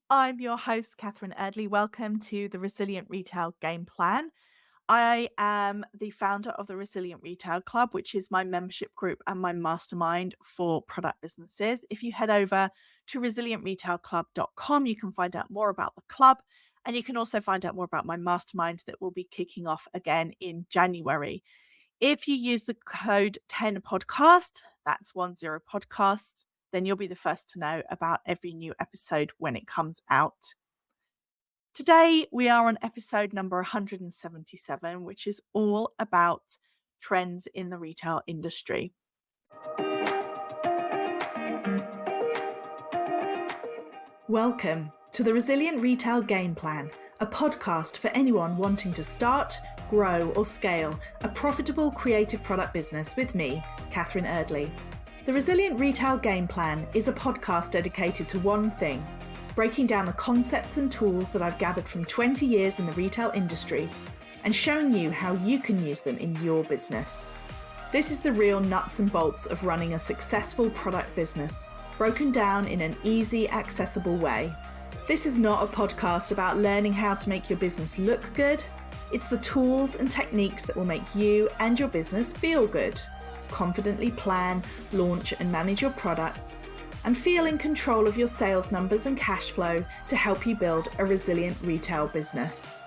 I'm your host, Catherine Erdley. Welcome to the Resilient Retail Game Plan. I am the founder of the Resilient Retail Club, which is my membership group and my mastermind for product businesses. If you head over to resilientretailclub.com, you can find out more about the club, and you can also find out more about my mastermind that will be kicking off again in January. If you use the code 10 podcast, that's 10 podcast, then you'll be the first to know about every new episode when it comes out. Today, we are on episode number 177, which is all about trends in the retail industry. Welcome to the Resilient Retail Game Plan, a podcast for anyone wanting to start, grow, or scale a profitable creative product business with me, Catherine Erdley. The Resilient Retail Game Plan is a podcast dedicated to one thing: breaking down the concepts and tools that I've gathered from 20 years in the retail industry and showing you how you can use them in your business. This is the real nuts and bolts of running a successful product business, broken down in an easy, accessible way. This is not a podcast about learning how to make your business look good. It's the tools and techniques that will make you and your business feel good. Confidently plan, launch, and manage your products, and feel in control of your sales numbers and cash flow to help you build a resilient retail business.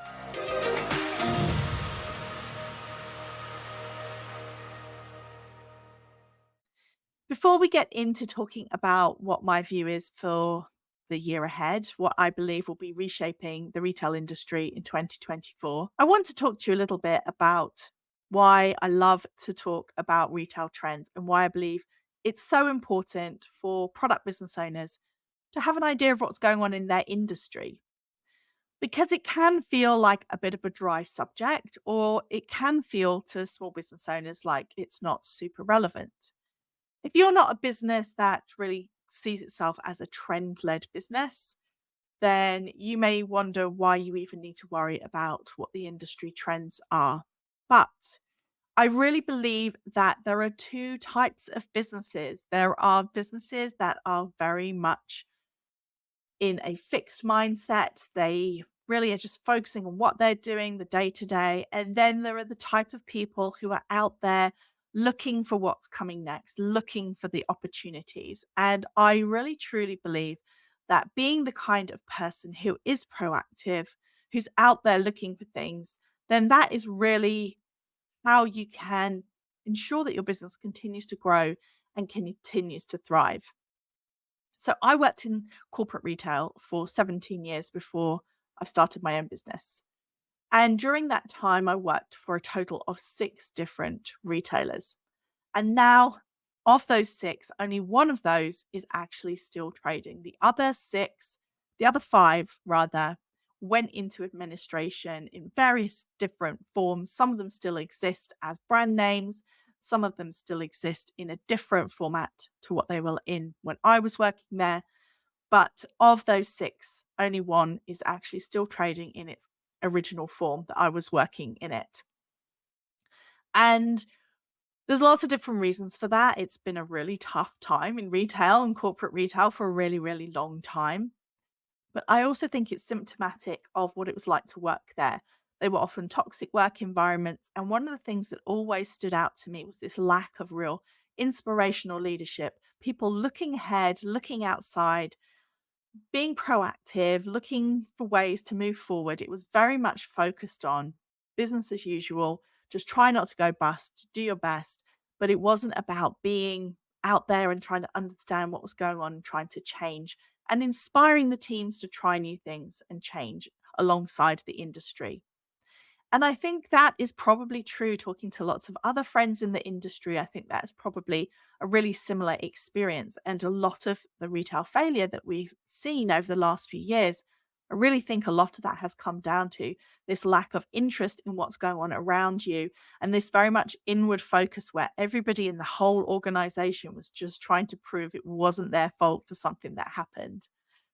Before we get into talking about what my view is for the year ahead, what I believe will be reshaping the retail industry in 2024, I want to talk to you a little bit about why I love to talk about retail trends and why I believe it's so important for product business owners to have an idea of what's going on in their industry. Because it can feel like a bit of a dry subject, or it can feel to small business owners like it's not super relevant. If you're not a business that really sees itself as a trend led business, then you may wonder why you even need to worry about what the industry trends are. But I really believe that there are two types of businesses. There are businesses that are very much in a fixed mindset. They really are just focusing on what they're doing the day to day. And then there are the type of people who are out there looking for what's coming next, looking for the opportunities. And I really truly believe that being the kind of person who is proactive, who's out there looking for things, then that is really how you can ensure that your business continues to grow and continues to thrive. So I worked in corporate retail for 17 years before I started my own business. And during that time, I worked for a total of 6 different retailers. And now, of those 6, only one of those is actually still trading. The other 5 rather, went into administration in various different forms. Some of them still exist as brand names. Some of them still exist in a different format to what they were in when I was working there. But of those 6, only one is actually still trading in its original form that I was working in it. And there's lots of different reasons for that. It's been a really tough time in retail and corporate retail for a really, really long time. But I also think it's symptomatic of what it was like to work there. They were often toxic work environments. And one of the things that always stood out to me was this lack of real inspirational leadership, people looking ahead, looking outside, being proactive, looking for ways to move forward. It was very much focused on business as usual, just try not to go bust, do your best. But it wasn't about being out there and trying to understand what was going on and trying to change and inspiring the teams to try new things and change alongside the industry. And I think that is probably true talking to lots of other friends in the industry. I think that's probably a really similar experience. And a lot of the retail failure that we've seen over the last few years, I really think a lot of that has come down to this lack of interest in what's going on around you and this very much inward focus where everybody in the whole organization was just trying to prove it wasn't their fault for something that happened.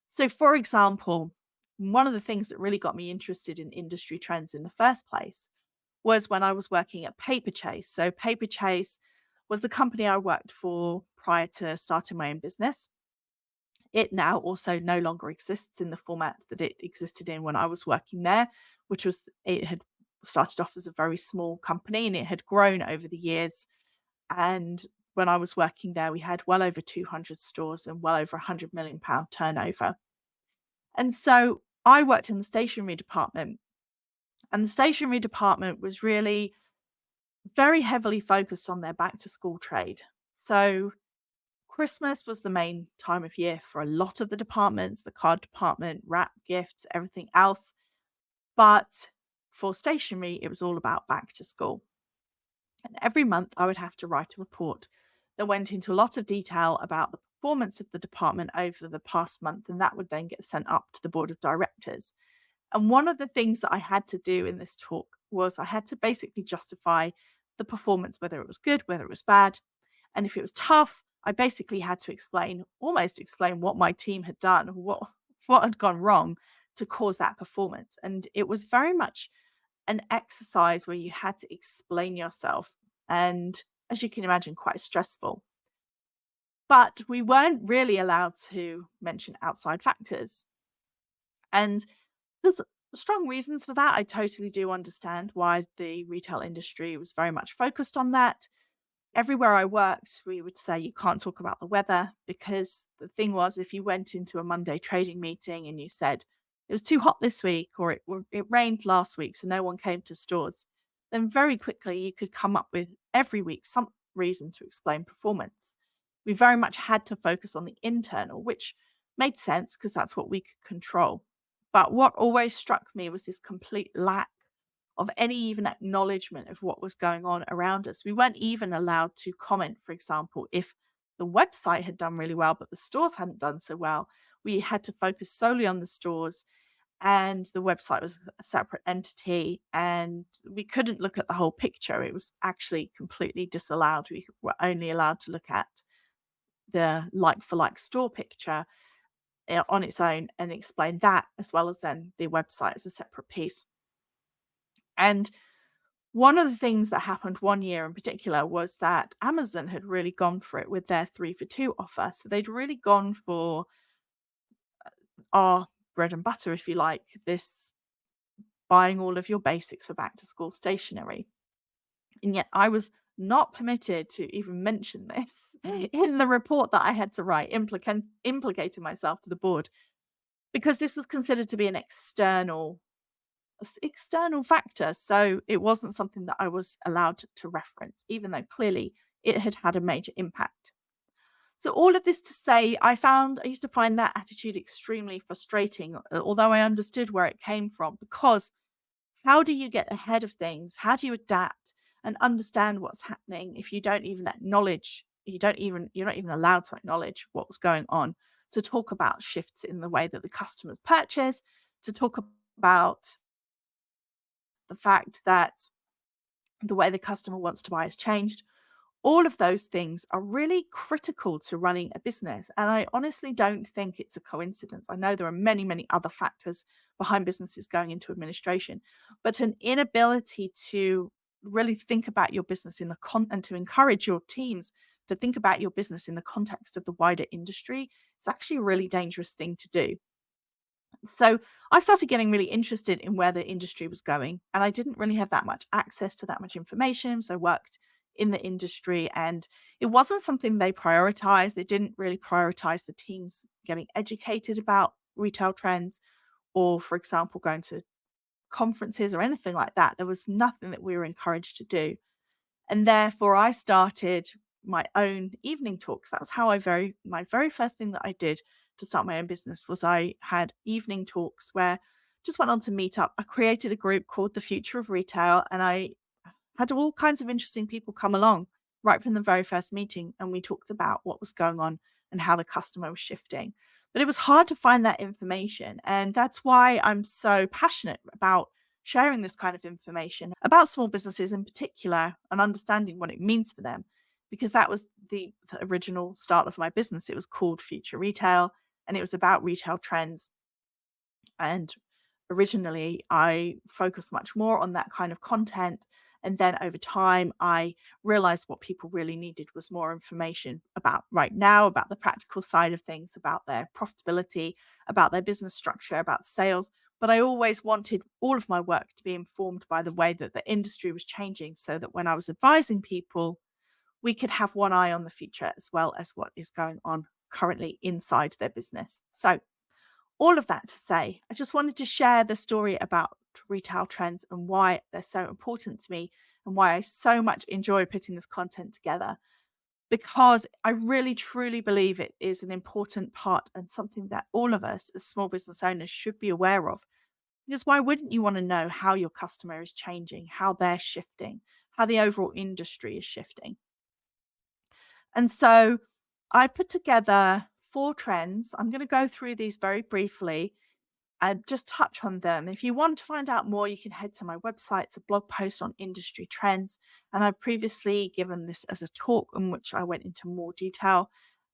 So, for example, one of the things that really got me interested in industry trends in the first place was when I was working at Paper Chase. So, Paper Chase was the company I worked for prior to starting my own business. It now also no longer exists in the format that it existed in when I was working there, which was it had started off as a very small company and it had grown over the years. And when I was working there, we had well over 200 stores and well over £100 million turnover. And so I worked in the stationery department, and the stationery department was really very heavily focused on their back to school trade. So Christmas was the main time of year for a lot of the departments, the card department, wrap, gifts, everything else. But for stationery, it was all about back to school. And every month I would have to write a report that went into a lot of detail about the performance of the department over the past month. And that would then get sent up to the board of directors. And one of the things that I had to do in this talk was I had to basically justify the performance, whether it was good, whether it was bad. And if it was tough, I basically had to almost explain what my team had done, what had gone wrong to cause that performance. And it was very much an exercise where you had to explain yourself. And as you can imagine, quite stressful. But we weren't really allowed to mention outside factors. And there's strong reasons for that. I totally do understand why the retail industry was very much focused on that. Everywhere I worked, we would say you can't talk about the weather because the thing was, if you went into a Monday trading meeting and you said it was too hot this week or it rained last week, so no one came to stores, then very quickly you could come up with every week some reason to explain performance. We very much had to focus on the internal, which made sense because that's what we could control. But what always struck me was this complete lack of any even acknowledgement of what was going on around us. We weren't even allowed to comment, for example, if the website had done really well, but the stores hadn't done so well. We had to focus solely on the stores, and the website was a separate entity, and we couldn't look at the whole picture. It was actually completely disallowed. We were only allowed to look at the like for like store picture on its own and explain that, as well as then the website as a separate piece. And one of the things that happened one year in particular was that Amazon had really gone for it with their 3 for 2 offer. So they'd really gone for our bread and butter, if you like, this buying all of your basics for back to school stationery. And yet I was not permitted to even mention this in the report that I had to write, implicating myself to the board, because this was considered to be an external factor. So it wasn't something that I was allowed to reference, even though clearly it had had a major impact. So all of this to say, I used to find that attitude extremely frustrating, although I understood where it came from, because how do you get ahead of things? How do you adapt and understand what's happening if you don't even acknowledge, you're not even allowed to acknowledge what was going on, to talk about shifts in the way that the customers purchase, to talk about the fact that the way the customer wants to buy has changed. All of those things are really critical to running a business. And I honestly don't think it's a coincidence. I know there are many, many other factors behind businesses going into administration, but an inability to really think about your business and to encourage your teams to think about your business in the context of the wider industry is actually a really dangerous thing to do. So I started getting really interested in where the industry was going, and I didn't really have that much access to that much information. So I worked in the industry, and it wasn't something they prioritized. They didn't really prioritize the teams getting educated about retail trends, or, for example, going to conferences or anything like that. There was nothing that we were encouraged to do. And therefore, I started my own evening talks. That was how my very first thing that I did to start my own business was I had evening talks where just went on to meet up. I created a group called The Future of Retail, and I had all kinds of interesting people come along right from the very first meeting. And we talked about what was going on and how the customer was shifting. But it was hard to find that information. And that's why I'm so passionate about sharing this kind of information about small businesses in particular and understanding what it means for them. Because that was the original start of my business. It was called Future Retail, and it was about retail trends. And originally, I focused much more on that kind of content And then over time, I realized what people really needed was more information about right now, about the practical side of things, about their profitability, about their business structure, about sales. But I always wanted all of my work to be informed by the way that the industry was changing so that when I was advising people, we could have one eye on the future as well as what is going on currently inside their business. So, all of that to say, I just wanted to share the story about retail trends and why they're so important to me and why I so much enjoy putting this content together because I really truly believe it is an important part and something that all of us as small business owners should be aware of. Because why wouldn't you want to know how your customer is changing, how they're shifting, how the overall industry is shifting? And so I put together 4 trends. I'm going to go through these very briefly and just touch on them. If you want to find out more, you can head to my website. It's a blog post on industry trends. And I've previously given this as a talk in which I went into more detail.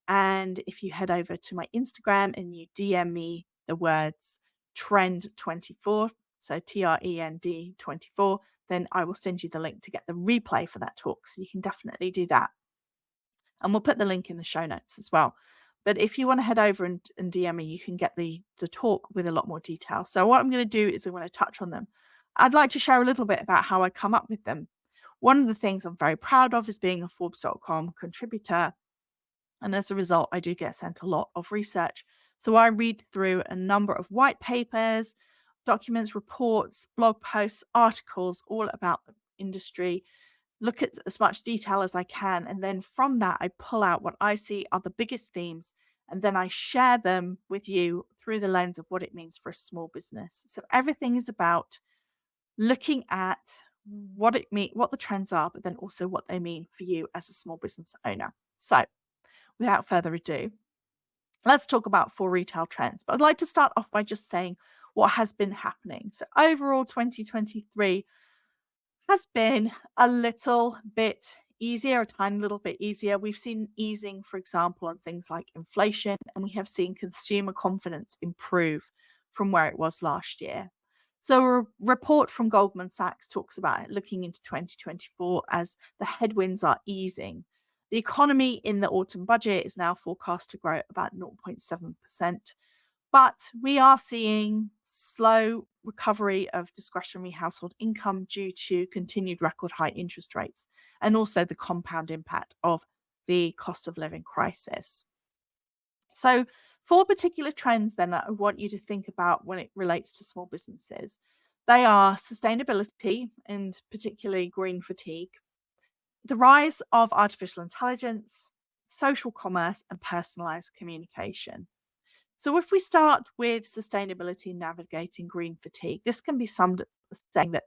And if you head over to my Instagram and you DM me the words trend24, so TREND 24, then I will send you the link to get the replay for that talk. So you can definitely do that. And we'll put the link in the show notes as well. But if you want to head over and DM me, you can get the talk with a lot more detail. So what I'm going to do is I'm going to touch on them. I'd like to share a little bit about how I come up with them. One of the things I'm very proud of is being a Forbes.com contributor. And as a result, I do get sent a lot of research. So I read through a number of white papers, documents, reports, blog posts, articles, all about the industry, look at as much detail as I can. And then from that, I pull out what I see are the biggest themes. And then I share them with you through the lens of what it means for a small business. So everything is about looking at what the trends are, but then also what they mean for you as a small business owner. So without further ado, let's talk about 4 retail trends. But I'd like to start off by just saying what has been happening. So overall, 2023 has been a little bit easier, a tiny little bit easier. We've seen easing, for example, on things like inflation, and we have seen consumer confidence improve from where it was last year. So, a report from Goldman Sachs talks about it looking into 2024 as the headwinds are easing. The economy in the autumn budget is now forecast to grow at about 0.7%. But we are seeing slow recovery of discretionary household income due to continued record high interest rates and also the compound impact of the cost of living crisis. So, 4 particular trends then that I want you to think about when it relates to small businesses. They are sustainability and particularly green fatigue, the rise of artificial intelligence, social commerce, and personalized communication. So, if we start with sustainability and navigating green fatigue, this can be summed up as saying that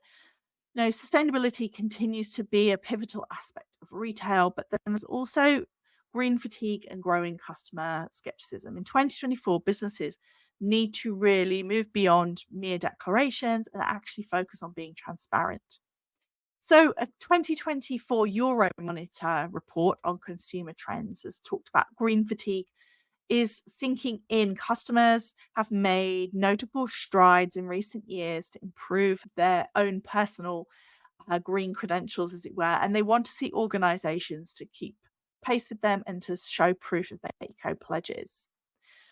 sustainability continues to be a pivotal aspect of retail, but then there's also green fatigue and growing customer skepticism. In 2024, businesses need to really move beyond mere declarations and actually focus on being transparent. So, a 2024 Euromonitor report on consumer trends has talked about green fatigue is sinking in. Customers have made notable strides in recent years to improve their own personal green credentials, as it were, and they want to see organizations to keep pace with them and to show proof of their eco pledges.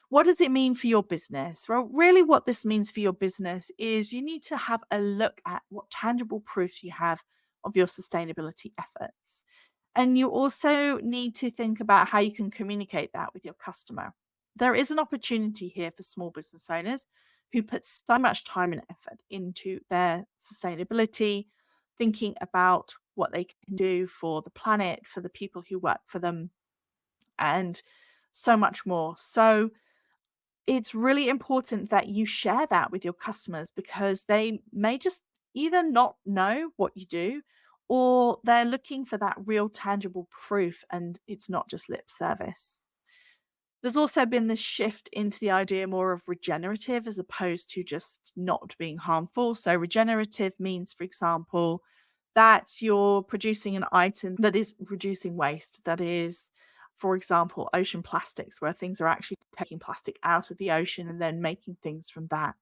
What does it mean for your business? Well, really, what this means for your business is you need to have a look at what tangible proofs you have of your sustainability efforts. And you also need to think about how you can communicate that with your customer. There is an opportunity here for small business owners who put so much time and effort into their sustainability, thinking about what they can do for the planet, for the people who work for them, and so much more. So, it's really important that you share that with your customers because they may just either not know what you do or they're looking for that real tangible proof and it's not just lip service. There's also been this shift into the idea more of regenerative as opposed to just not being harmful. So, regenerative means, for example, that you're producing an item that is reducing waste, that is, for example, ocean plastics, where things are actually taking plastic out of the ocean and then making things from that.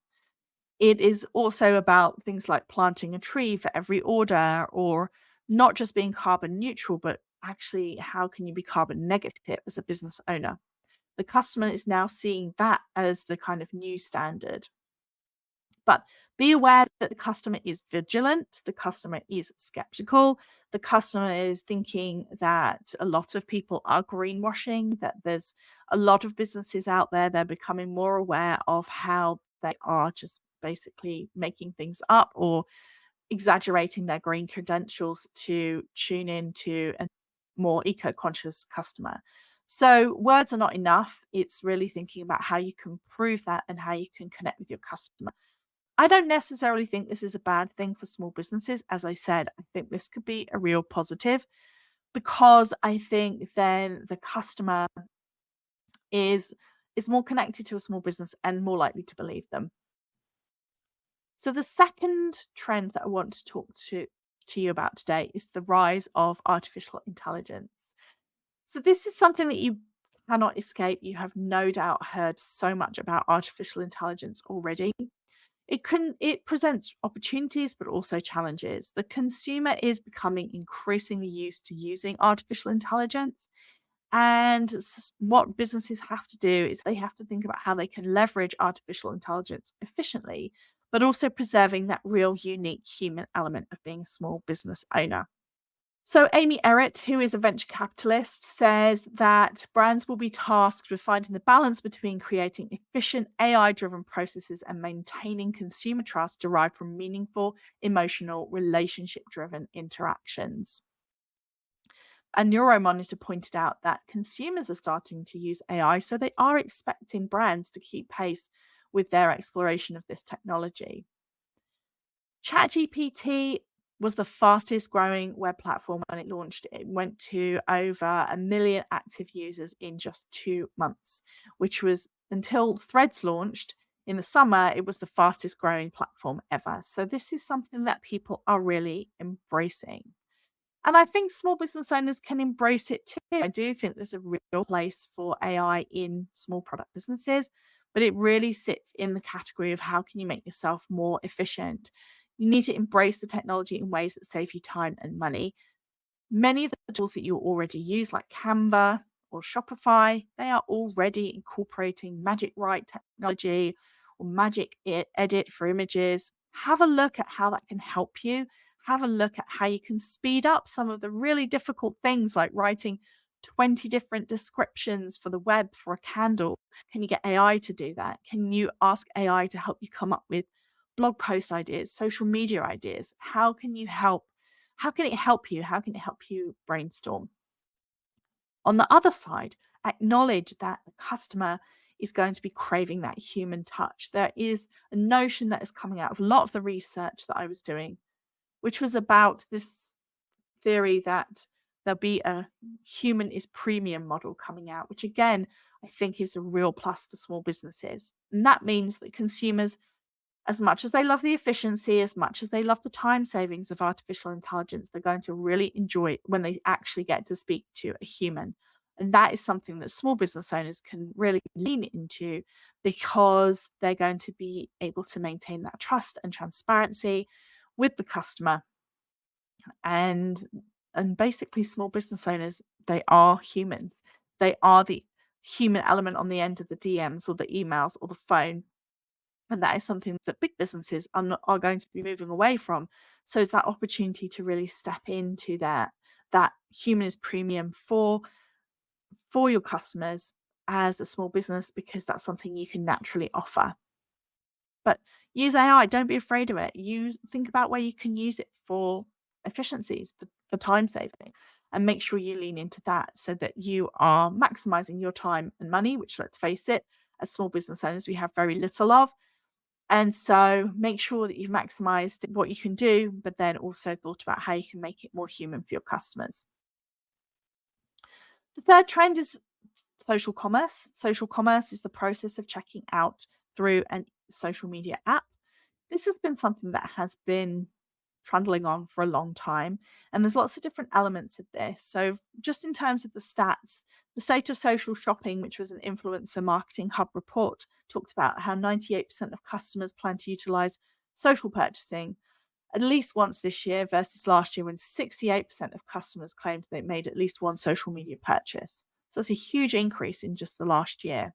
It is also about things like planting a tree for every order, or not just being carbon neutral, but actually how can you be carbon negative as a business owner? The customer is now seeing that as the kind of new standard. But be aware that the customer is vigilant, the customer is skeptical, the customer is thinking that a lot of people are greenwashing, that there's a lot of businesses out there, they're becoming more aware of how they are just basically making things up or exaggerating their green credentials to tune in to a more eco-conscious customer. So words are not enough. It's really thinking about how you can prove that and how you can connect with your customer. I don't necessarily think this is a bad thing for small businesses. As I said, I think this could be a real positive because I think then the customer is is more connected to a small business and more likely to believe them. So the second trend that I want to talk to you about today is the rise of artificial intelligence. So this is something that you cannot escape. You have no doubt heard so much about artificial intelligence already. It presents opportunities but also challenges. The consumer is becoming increasingly used to using artificial intelligence, and what businesses have to do is they have to think about how they can leverage artificial intelligence efficiently, but also preserving that real unique human element of being a small business owner. So, Amy Errett, who is a venture capitalist, says that brands will be tasked with finding the balance between creating efficient AI driven processes and maintaining consumer trust derived from meaningful, emotional, relationship driven interactions. A Neuromonitor pointed out that consumers are starting to use AI, so they are expecting brands to keep pace with their exploration of this technology. ChatGPT was the fastest growing web platform when it launched. It went to over 1 million active users in just 2 months, which was until Threads launched in the summer, it was the fastest growing platform ever. So, this is something that people are really embracing. And I think small business owners can embrace it too. I do think there's a real place for AI in small product businesses, but it really sits in the category of how can you make yourself more efficient. You need to embrace the technology in ways that save you time and money. Many of the tools that you already use, like Canva or Shopify, they are already incorporating Magic Write technology or Magic Edit for images. Have a look at how that can help you. Have a look at how you can speed up some of the really difficult things like writing 20 different descriptions for the web for a candle. Can you get AI to do that? Can you ask AI to help you come up with blog post ideas, social media ideas? How can you help? How can it help you? How can it help you brainstorm? On the other side, acknowledge that the customer is going to be craving that human touch. There is a notion that is coming out of a lot of the research that I was doing, which was about this theory that there'll be a human is premium model coming out, which again, I think is a real plus for small businesses. And that means that consumers, as much as they love the efficiency, as much as they love the time savings of artificial intelligence, they're going to really enjoy it when they actually get to speak to a human. And that is something that small business owners can really lean into because they're going to be able to maintain that trust and transparency with the customer. And basically small business owners, they are humans. They are the human element on the end of the DMs or the emails or the phone, and that is something that big businesses are going to be moving away from. So it's that opportunity to really step into that human is premium for your customers as a small business because that's something you can naturally offer. But use AI, don't be afraid of it. Think about where you can use it for efficiencies, for time saving, and make sure you lean into that so that you are maximizing your time and money, which let's face it, as small business owners, we have very little of. And so make sure that you've maximized what you can do, but then also thought about how you can make it more human for your customers. The third trend is social commerce. Social commerce is the process of checking out through a social media app. This has been something that has been trundling on for a long time, and there's lots of different elements of this. So, just in terms of the The State of Social Shopping, which was an influencer marketing hub report, talked about how 98% of customers plan to utilize social purchasing at least once this year versus last year when 68% of customers claimed they made at least one social media purchase. So that's a huge increase in just the last year.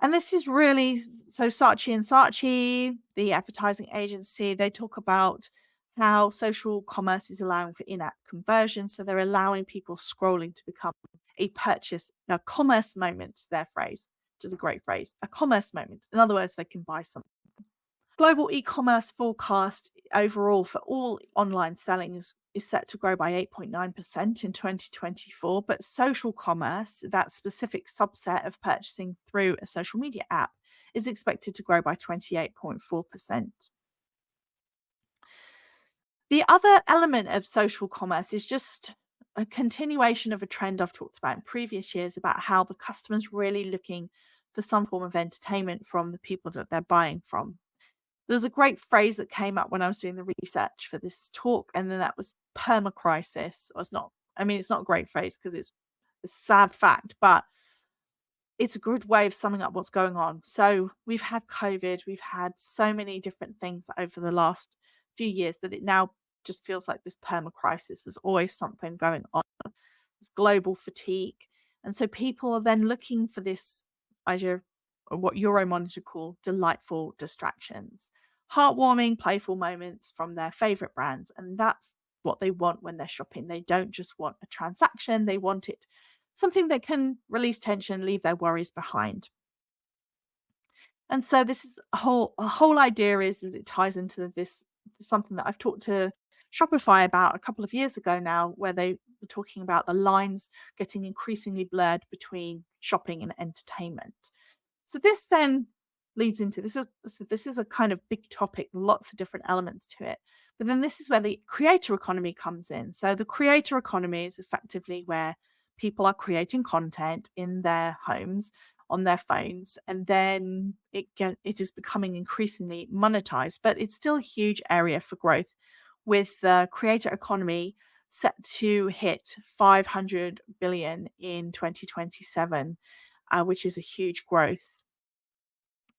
And this is really so Saatchi and Saatchi, the advertising agency, they talk about how social commerce is allowing for in-app conversion. So they're allowing people scrolling to become a commerce moment, their phrase, which is a great phrase, a commerce moment. In other words, they can buy something. Global e-commerce forecast overall for all online selling is set to grow by 8.9% in 2024, but social commerce, that specific subset of purchasing through a social media app, is expected to grow by 28.4%. The other element of social commerce is just a continuation of a trend I've talked about in previous years about how the customer's really looking for some form of entertainment from the people that they're buying from. There's a great phrase that came up when I was doing the research for this talk, and then that was permacrisis. Or it's not a great phrase because it's a sad fact, but it's a good way of summing up what's going on. So we've had COVID, we've had so many different things over the last few years that it now just feels like this permacrisis. There's always something going on. There's global fatigue. And so people are then looking for this idea of what Euromonitor call delightful distractions, heartwarming, playful moments from their favorite brands. And that's what they want when they're shopping. They don't just want a transaction, they want it something that can release tension, leave their worries behind. And so this is a whole idea is that it ties into this something that I've talked to Shopify about a couple of years ago now, where they were talking about the lines getting increasingly blurred between shopping and entertainment. So this then leads into this is a kind of big topic, lots of different elements to it. But then this is where the creator economy comes in. So the creator economy is effectively where people are creating content in their homes on their phones, and then it is becoming increasingly monetized, but it's still a huge area for growth, with the creator economy set to hit 500 billion in 2027, which is a huge growth.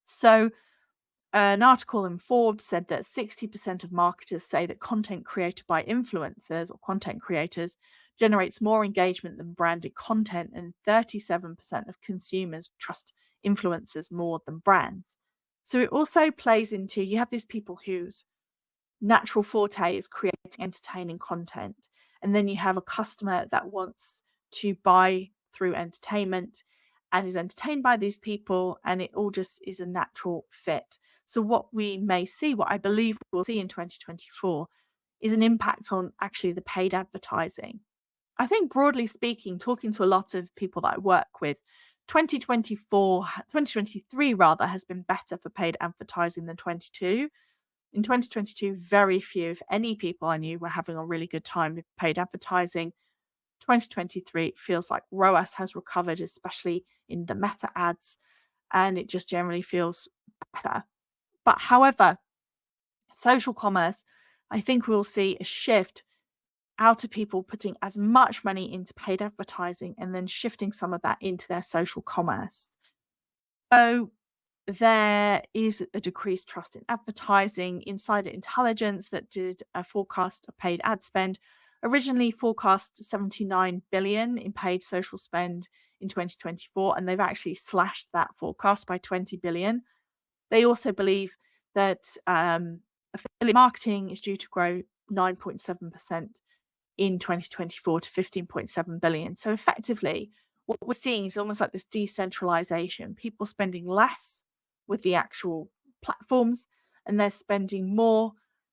So an article in Forbes said that 60% of marketers say that content created by influencers or content creators generates more engagement than branded content, and 37% of consumers trust influencers more than brands. So it also plays into, you have these people whose natural forte is creating entertaining content, and then you have a customer that wants to buy through entertainment and is entertained by these people, and it all just is a natural fit. So what I believe we'll see in 2024 is an impact on actually the paid advertising. I think broadly speaking, talking to a lot of people that I work with, 2023 rather, has been better for paid advertising than 22. In 2022, very few, if any, people I knew were having a really good time with paid advertising. 2023 feels like ROAS has recovered, especially in the meta ads, and it just generally feels better. But however, social commerce, I think we'll see a shift out of people putting as much money into paid advertising and then shifting some of that into their social commerce. So there is a decreased trust in advertising. Insider Intelligence, that did a forecast of paid ad spend, originally forecast 79 billion in paid social spend in 2024, and they've actually slashed that forecast by 20 billion. They also believe that affiliate marketing is due to grow 9.7% in 2024 to 15.7 billion. So effectively, what we're seeing is almost like this decentralization, people spending less with the actual platforms, and they're spending more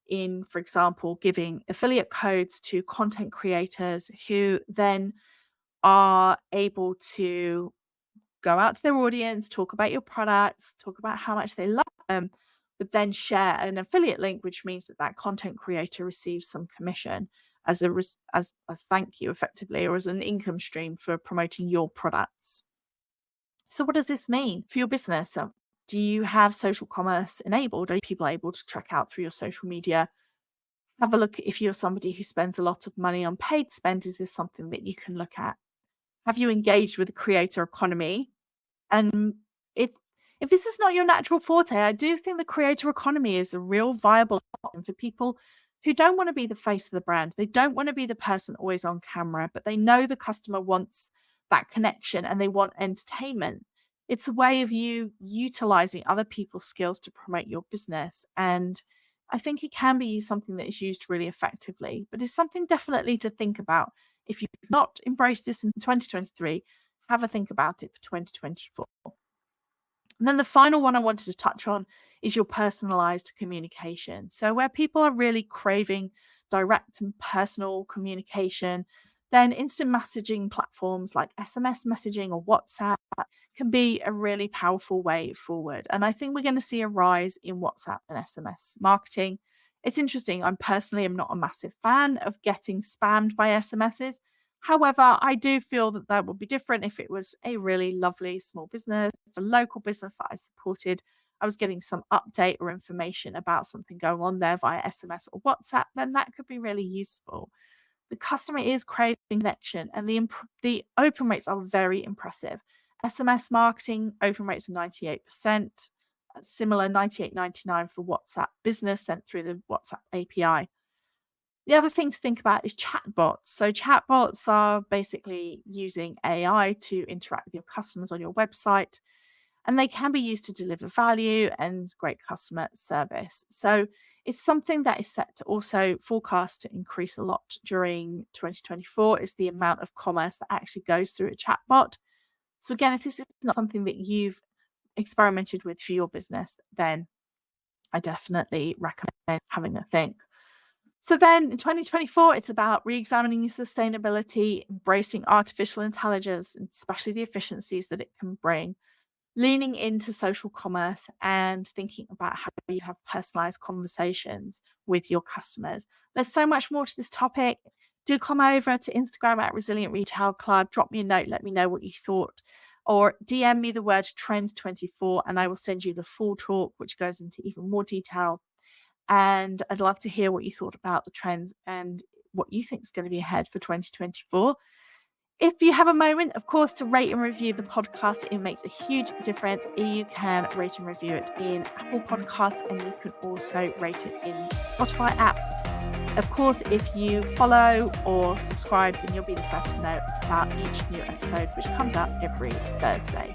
in, for example, giving affiliate codes to content creators who then are able to go out to their audience, talk about your products, talk about how much they love them, but then share an affiliate link, which means that that content creator receives some commission as a thank you, effectively, or as an income stream for promoting your products. So what does this mean for your business? Do you have social commerce enabled? Are people able to check out through your social media? Have a look if you're somebody who spends a lot of money on paid spend. Is this something that you can look at? Have you engaged with the creator economy? And if if this is not your natural forte, I do think the creator economy is a real viable option for people who don't want to be the face of the brand. They don't want to be the person always on camera, but they know the customer wants that connection and they want entertainment. It's a way of you utilizing other people's skills to promote your business. And I think it can be something that is used really effectively, but it's something definitely to think about. If you've not embraced this in 2023, have a think about it for 2024. And then the final one I wanted to touch on is your personalized communication. So, where people are really craving direct and personal communication, then instant messaging platforms like SMS messaging or WhatsApp can be a really powerful way forward. And I think we're going to see a rise in WhatsApp and SMS marketing. It's interesting. I personally am not a massive fan of getting spammed by SMSs. However, I do feel that that would be different if it was a really lovely small business, a local business that I supported. I was getting some update or information about something going on there via SMS or WhatsApp, then that could be really useful. The customer is craving connection, and the open rates are very impressive. SMS marketing open rates are 98%, similar 98.99 for WhatsApp Business sent through the WhatsApp API. The other thing to think about is chatbots. So chatbots are basically using AI to interact with your customers on your website, and they can be used to deliver value and great customer service. So it's something that is set to also forecast to increase a lot during 2024 is the amount of commerce that actually goes through a chatbot. So again, if this is not something that you've experimented with for your business, then I definitely recommend having a think. So then in 2024, it's about re-examining your sustainability, embracing artificial intelligence, and especially the efficiencies that it can bring, leaning into social commerce and thinking about how you have personalized conversations with your customers. There's so much more to this topic. Do come over to Instagram at Resilient Retail Club, drop me a note, let me know what you thought, or DM me the word trend24 and I will send you the full talk, which goes into even more detail. And I'd love to hear what you thought about the trends and what you think is going to be ahead for 2024. If you have a moment, of course, to rate and review the podcast, it makes a huge difference. You can rate and review it in Apple Podcasts, and you can also rate it in Spotify app. Of course, if you follow or subscribe, then you'll be the first to know about each new episode, which comes out every Thursday.